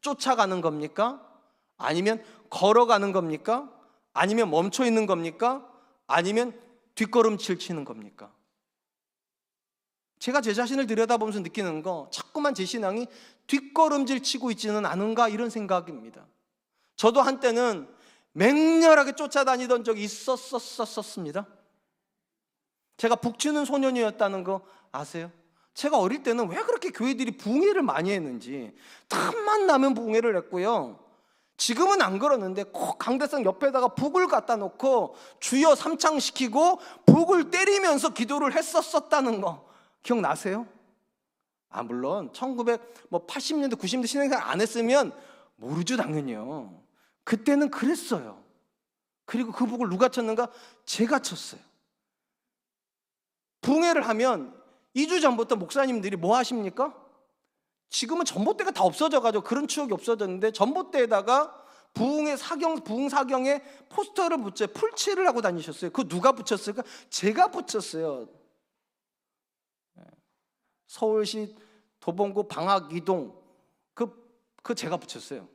쫓아가는 겁니까? 아니면 걸어가는 겁니까? 아니면 멈춰 있는 겁니까? 아니면 뒷걸음질 치는 겁니까? 제가 제 자신을 들여다보면서 느끼는 거, 자꾸만 제 신앙이 뒷걸음질 치고 있지는 않은가, 이런 생각입니다. 저도 한때는 맹렬하게 쫓아다니던 적이 있었습니다. 제가 북치는 소년이었다는 거 아세요? 제가 어릴 때는 왜 그렇게 교회들이 붕해를 많이 했는지 틈만 나면 붕해를 했고요. 지금은 안 그러는데 꼭 강대상 옆에다가 북을 갖다 놓고 주여 삼창시키고 북을 때리면서 기도를 했었다는 거 기억나세요? 물론 1980년대 90년대 신앙생활 안 했으면 모르죠, 당연히요. 그때는 그랬어요. 그리고 그 북을 누가 쳤는가? 제가 쳤어요. 붕해를 하면 2주 전부터 목사님들이 뭐 하십니까? 지금은 전봇대가 다 없어져가지고 그런 추억이 없어졌는데, 전봇대에다가 부흥 사경에 포스터를 붙여 풀칠을 하고 다니셨어요. 그거 누가 붙였을까? 제가 붙였어요. 서울시 도봉구 방학이동 그 제가 붙였어요.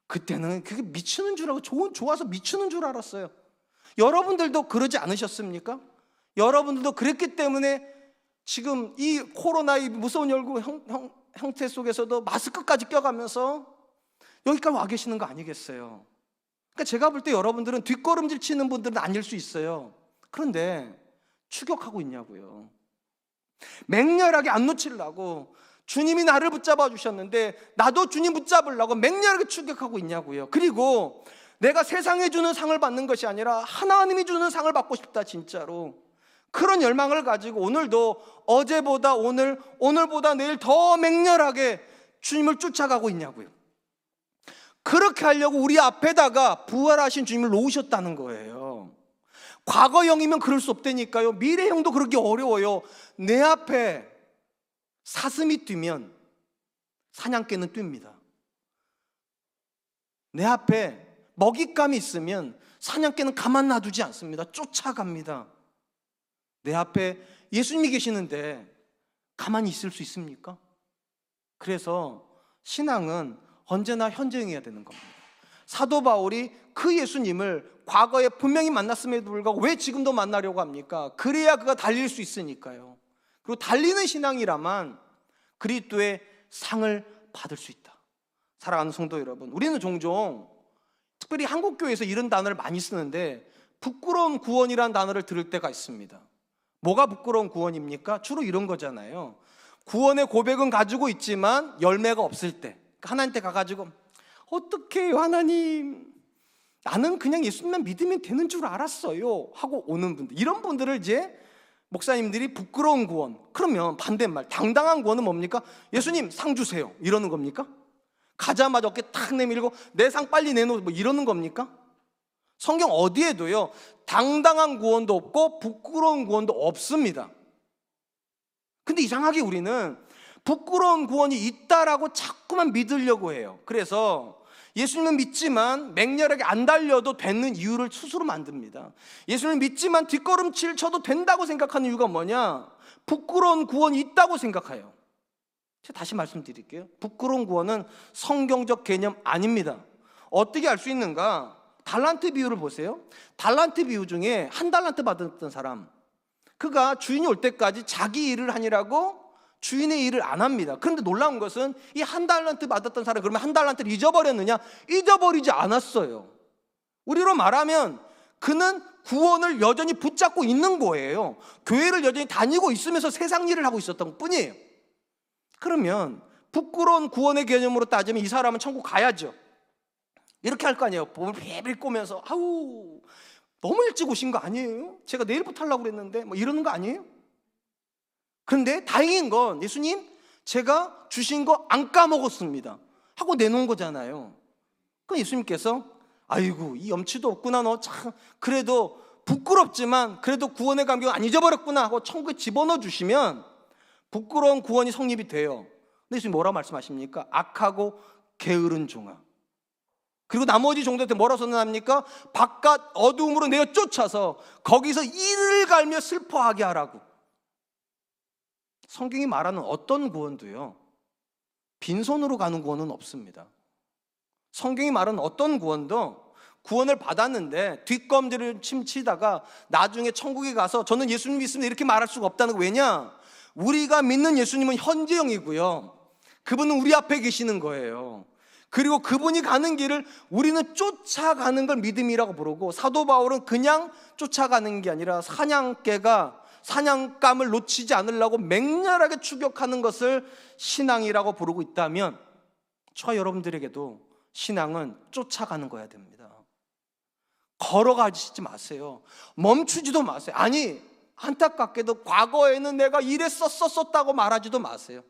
그때는 그게 미치는 줄 알고 좋아서 미치는 줄 알았어요. 여러분들도 그러지 않으셨습니까? 여러분들도 그랬기 때문에 지금 이 코로나의 무서운 형태 속에서도 마스크까지 껴가면서 여기까지 와 계시는 거 아니겠어요? 그러니까 제가 볼 때 여러분들은 뒷걸음질 치는 분들은 아닐 수 있어요. 그런데 추격하고 있냐고요. 맹렬하게 안 놓치려고 주님이 나를 붙잡아 주셨는데 나도 주님 붙잡으려고 맹렬하게 추격하고 있냐고요. 그리고 내가 세상에 주는 상을 받는 것이 아니라 하나님이 주는 상을 받고 싶다, 진짜로. 그런 열망을 가지고 오늘도 어제보다 오늘보다 내일 더 맹렬하게 주님을 쫓아가고 있냐고요. 그렇게 하려고 우리 앞에다가 부활하신 주님을 놓으셨다는 거예요. 과거형이면 그럴 수 없다니까요. 미래형도 그렇게 어려워요. 내 앞에 사슴이 뛰면 사냥개는 뜁니다. 내 앞에 먹잇감이 있으면 사냥개는 가만 놔두지 않습니다. 쫓아갑니다. 내 앞에 예수님이 계시는데 가만히 있을 수 있습니까? 그래서 신앙은 언제나 현재형이어야 되는 겁니다. 사도 바울이 그 예수님을 과거에 분명히 만났음에도 불구하고 왜 지금도 만나려고 합니까? 그래야 그가 달릴 수 있으니까요. 그리고 달리는 신앙이라만 그리스도의 상을 받을 수 있다. 사랑하는 성도 여러분, 우리는 종종 특별히 한국교회에서 이런 단어를 많이 쓰는데 부끄러운 구원이라는 단어를 들을 때가 있습니다. 뭐가 부끄러운 구원입니까? 주로 이런 거잖아요. 구원의 고백은 가지고 있지만 열매가 없을 때 하나님한테 가가지고 어떡해요 하나님, 나는 그냥 예수님만 믿으면 되는 줄 알았어요 하고 오는 분들, 이런 분들을 이제 목사님들이 부끄러운 구원, 그러면 반대말 당당한 구원은 뭡니까? 예수님 상 주세요 이러는 겁니까? 가자마자 어깨 탁 내밀고 내 상 빨리 내놓으 뭐 이러는 겁니까? 성경 어디에도요 당당한 구원도 없고 부끄러운 구원도 없습니다. 근데 이상하게 우리는 부끄러운 구원이 있다라고 자꾸만 믿으려고 해요. 그래서 예수님은 믿지만 맹렬하게 안 달려도 되는 이유를 스스로 만듭니다. 예수님을 믿지만 뒷걸음질 쳐도 된다고 생각하는 이유가 뭐냐? 부끄러운 구원이 있다고 생각해요. 제가 다시 말씀드릴게요. 부끄러운 구원은 성경적 개념 아닙니다. 어떻게 알 수 있는가? 달란트 비유를 보세요. 달란트 비유 중에 한 달란트 받았던 사람, 그가 주인이 올 때까지 자기 일을 하느라고 주인의 일을 안 합니다. 그런데 놀라운 것은 이 한 달란트 받았던 사람이 그러면 한 달란트를 잊어버렸느냐? 잊어버리지 않았어요. 우리로 말하면 그는 구원을 여전히 붙잡고 있는 거예요. 교회를 여전히 다니고 있으면서 세상 일을 하고 있었던 뿐이에요. 그러면 부끄러운 구원의 개념으로 따지면 이 사람은 천국 가야죠. 이렇게 할 거 아니에요. 몸을 베빌 꼬면서 아우 너무 일찍 오신 거 아니에요? 제가 내일부터 하려고 그랬는데 뭐 이러는 거 아니에요? 그런데 다행인 건 예수님 제가 주신 거 안 까먹었습니다 하고 내놓은 거잖아요. 그럼 예수님께서 아이고 이 염치도 없구나, 너 참 그래도 부끄럽지만 그래도 구원의 감격을 안 잊어버렸구나 하고 천국에 집어넣어 주시면 부끄러운 구원이 성립이 돼요. 근데 예수님 뭐라고 말씀하십니까? 악하고 게으른 종아. 그리고 나머지 종들한테 뭐라고 선언합니까? 바깥 어두움으로 내어 쫓아서 거기서 이를 갈며 슬퍼하게 하라고. 성경이 말하는 어떤 구원도요 빈손으로 가는 구원은 없습니다. 성경이 말하는 어떤 구원도 구원을 받았는데 뒷검지를 침치다가 나중에 천국에 가서 저는 예수님 믿습니다 이렇게 말할 수가 없다는 거. 왜냐? 우리가 믿는 예수님은 현재형이고요, 그분은 우리 앞에 계시는 거예요. 그리고 그분이 가는 길을 우리는 쫓아가는 걸 믿음이라고 부르고, 사도 바울은 그냥 쫓아가는 게 아니라 사냥개가 사냥감을 놓치지 않으려고 맹렬하게 추격하는 것을 신앙이라고 부르고 있다면 저와 여러분들에게도 신앙은 쫓아가는 거야 됩니다. 걸어가시지 마세요. 멈추지도 마세요. 아니 안타깝게도 과거에는 내가 이랬었었다고 말하지도 마세요.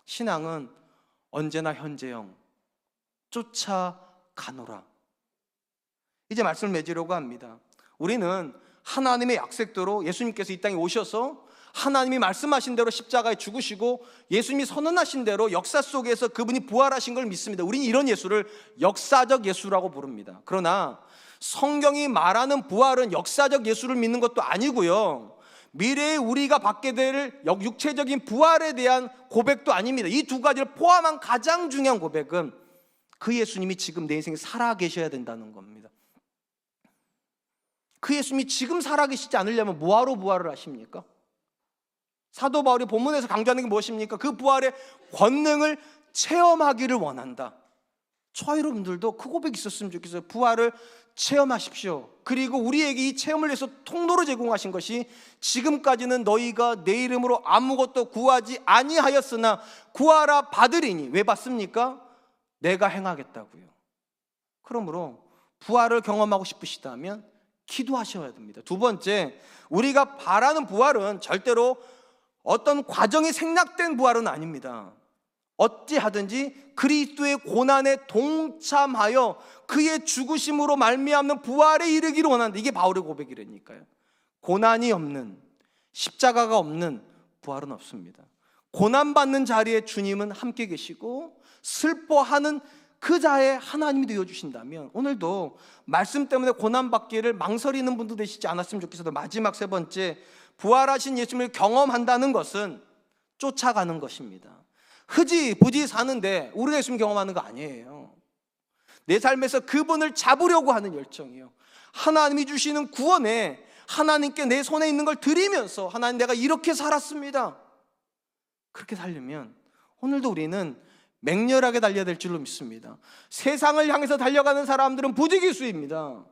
신앙은 언제나 현재형, 쫓아가노라. 이제 말씀을 맺으려고 합니다. 우리는 하나님의 약속대로 예수님께서 이 땅에 오셔서 하나님이 말씀하신 대로 십자가에 죽으시고 예수님이 선언하신 대로 역사 속에서 그분이 부활하신 걸 믿습니다. 우리는 이런 예수를 역사적 예수라고 부릅니다. 그러나 성경이 말하는 부활은 역사적 예수를 믿는 것도 아니고요, 미래에 우리가 받게 될 육체적인 부활에 대한 고백도 아닙니다. 이 두 가지를 포함한 가장 중요한 고백은 그 예수님이 지금 내 인생에 살아 계셔야 된다는 겁니다. 그 예수님이 지금 살아 계시지 않으려면 뭐하러 부활을 하십니까? 사도 바울이 본문에서 강조하는 게 무엇입니까? 그 부활의 권능을 체험하기를 원한다. 저와 여러분들도 그 고백이 있었으면 좋겠어요. 부활을 체험하십시오. 그리고 우리에게 이 체험을 위해서 통로를 제공하신 것이 지금까지는 너희가 내 이름으로 아무것도 구하지 아니하였으나 구하라 받으리니. 왜 받습니까? 내가 행하겠다고요. 그러므로 부활을 경험하고 싶으시다면 기도하셔야 됩니다. 두 번째, 우리가 바라는 부활은 절대로 어떤 과정이 생략된 부활은 아닙니다. 어찌하든지 그리스도의 고난에 동참하여 그의 죽으심으로 말미암는 부활에 이르기를 원한다. 이게 바울의 고백이라니까요. 고난이 없는, 십자가가 없는 부활은 없습니다. 고난받는 자리에 주님은 함께 계시고 슬퍼하는 그 자에 하나님이 되어주신다면 오늘도 말씀 때문에 고난받기를 망설이는 분도 되시지 않았으면 좋겠어요. 마지막 세 번째, 부활하신 예수님을 경험한다는 것은 쫓아가는 것입니다. 흐지부지 사는데 우리가 예수님 경험하는 거 아니에요. 내 삶에서 그분을 잡으려고 하는 열정이요, 하나님이 주시는 구원에 하나님께 내 손에 있는 걸 드리면서 하나님, 내가 이렇게 살았습니다. 그렇게 살려면 오늘도 우리는 맹렬하게 달려야 될 줄로 믿습니다. 세상을 향해서 달려가는 사람들은 부지기수입니다.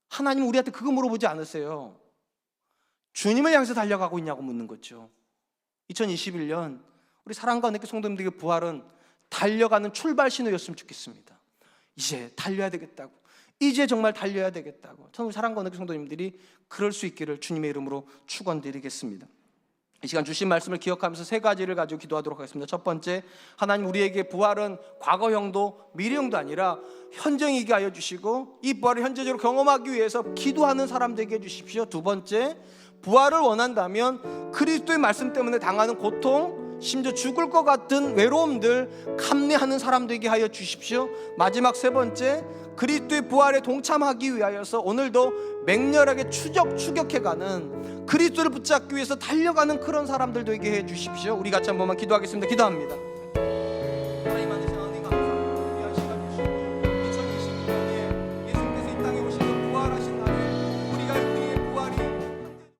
하나님은 우리한테 그거 물어보지 않으세요. 주님을 향해서 달려가고 있냐고 묻는 거죠. 2021년 우리 사랑과 은혜교 성도님들에게 부활은 달려가는 출발 신호였으면 좋겠습니다. 이제 달려야 되겠다고, 이제 정말 달려야 되겠다고. 저는 사랑과 은혜교 성도님들이 그럴 수 있기를 주님의 이름으로 축원드리겠습니다. 이 시간 주신 말씀을 기억하면서 세 가지를 가지고 기도하도록 하겠습니다. 첫 번째, 하나님, 우리에게 부활은 과거형도 미래형도 아니라 현재이게 하여 주시고 이 부활을 현재적으로 경험하기 위해서 기도하는 사람 되게 해주십시오. 두 번째, 부활을 원한다면 그리스도의 말씀 때문에 당하는 고통, 심지어 죽을 것 같은 외로움들 감내하는 사람 되게 하여 주십시오. 마지막 세 번째, 그리스도의 부활에 동참하기 위하여서 오늘도 맹렬하게 추격해가는, 그리스도를 붙잡기 위해서 달려가는 그런 사람들 되게 해 주십시오. 우리 같이 한 번만 기도하겠습니다. 기도합니다.